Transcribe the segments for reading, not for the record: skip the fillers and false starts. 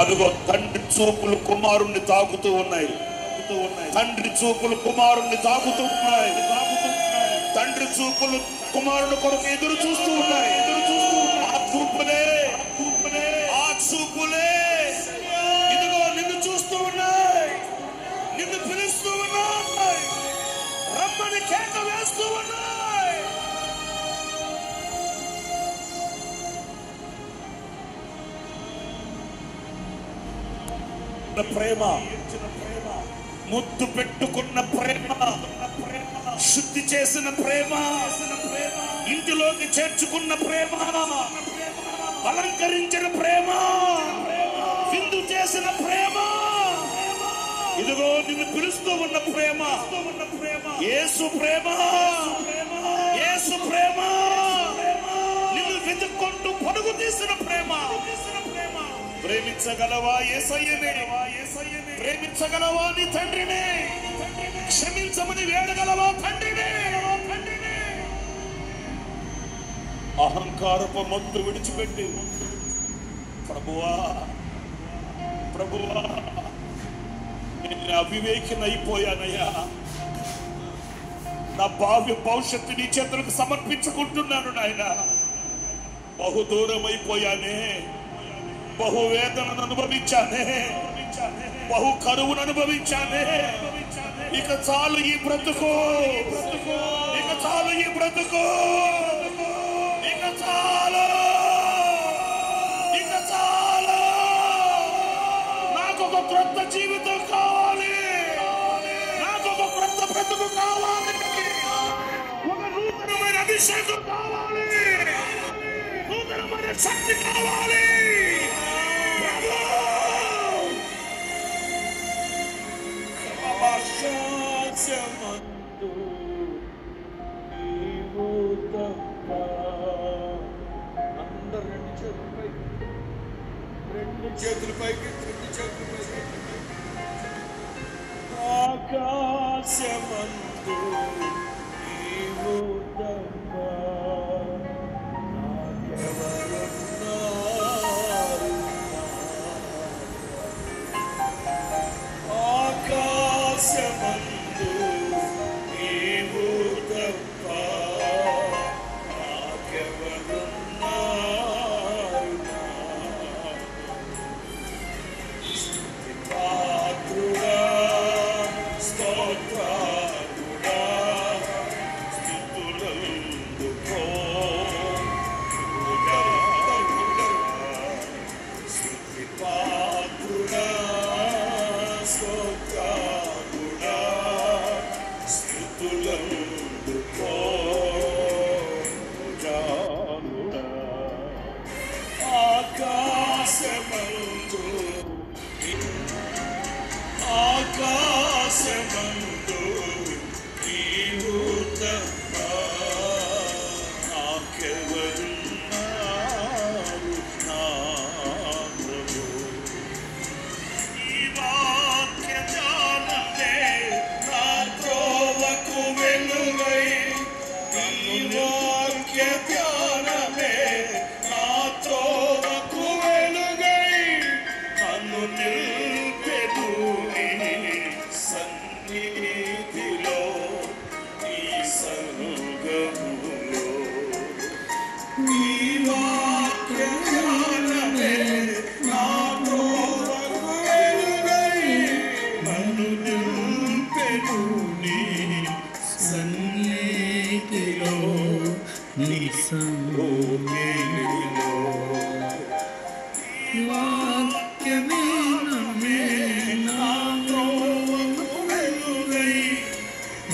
అదిగో తండ్రి చూపులు కుమారుణ్ణి తాకుతూ ఉన్నాయి. తండ్రి చూపులు కుమారుణ్ణి తాకుతూ ఉన్నాయి. తండ్రి చూపులు కుమారుని కొరకు ఎదురు చూస్తూ ఉన్నాయి. ఆ చూపులే ఇదిగో నిన్ను చూస్తూ ఉన్నాయి, నిన్ను పిలుస్తూ ఉన్నాయి, రమ్మని కేక వేస్తూ ఉన్నాయి. ప్రేమ, ముద్దు పెట్టుకున్న ప్రేమ, శుద్ధి చేసిన ప్రేమ, ఇంటిలోకి చేర్చుకున్న ప్రేమ, అలంకరించిన ప్రేమ, విందు చేసిన ప్రేమ, ఇదిగో నిన్ను పిలుస్తూ ఉన్న ప్రేమ, యేసు ప్రేమ, యేసు ప్రేమ, నిన్ను వెతుక్కుంటూ పరుగు తీసిన ప్రేమ. ప్రేమించగలవా యేసయ్యనే? ప్రేమించగలవా నీ తండ్రినే? క్షమించమని వేడగలవా తండ్రినే? అహంకారపు మొత్తు విడిచిపెట్టి, ప్రభువా ప్రభువా నేను అవివేకినైపోయానయ్యా, నా భవిష్యత్తు నీ చేతులకు సమర్పించుకుంటున్నాను నాయన. బహు దూరం అయిపోయానే, బహు వేదనను అనుభవించానే, బహు కరువును అనుభవించానే. ఇక చాలు ఈ బ్రతుకు, ఇక చాలు ఈ బ్రతుకు, ఇక చాలు, ఇక చాలు. నాకు ఒక క్రొత్త జీవితం కావాలి, నాకు ఒక క్రొత్త బ్రతుకు కావాలి, ఒక నూతనమైన అభిషేకం కావాలి, నూతనమైన శక్తి కావాలి. అందరు రెండు చేతుల పైకి ఆకాశమందు నీవు తప్ప నాకెవరున్నారు? ఆకాశమందు నీవు తప్ప నాకెవరున్నారు? స్తుతిపాత్రుడా, స్తోత్రాత్రుడా, స్తుతులందుకో. స్తుతిపాత్రుడా, స్తోత్రాత్రుడా, స్తుతులందుకో. జానుడా ఆకాశమందు, ఆకాశమందు నీవు తప్ప నాకెవరున్నారు నా ప్రభు? ఈ వాక్య జ్ఞానమే నా త్రోవకు వెలుగై, ఈ వాక్య ధ్యానమే నా త్రోవకు వెలుగై, నన్ను నిల్పెను నీ సన్నిధిలో, నీ సంగములో. ఈ వాక్య జ్ఞానమే నా త్రోవకు వెలుగై, నన్ను నిల్పెను నీ సన్నిధిలో, నీ సంగములో. వాక్యమే నా త్రోవకు వెలుగై,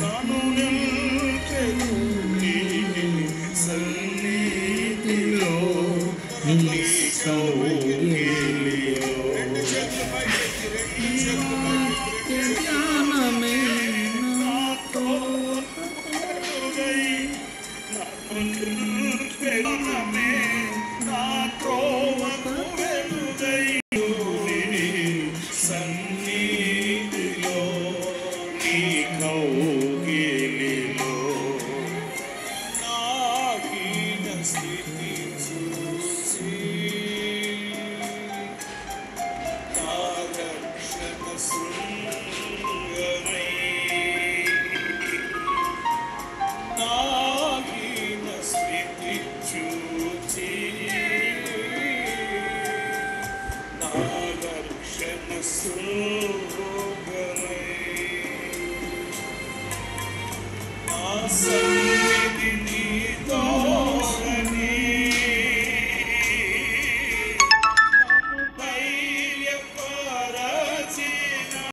నన్ను నిల్పెను నీ సన్నిధిలో, నీ సౌఖ్యములో. జ్ఞానమే నా త్రోవకు వెలుగై, నన్ను నిల్పెను నా త్రోవకు వెలుగై, నాహీన స్థితి చూచి నా రక్షణ సుగమై నా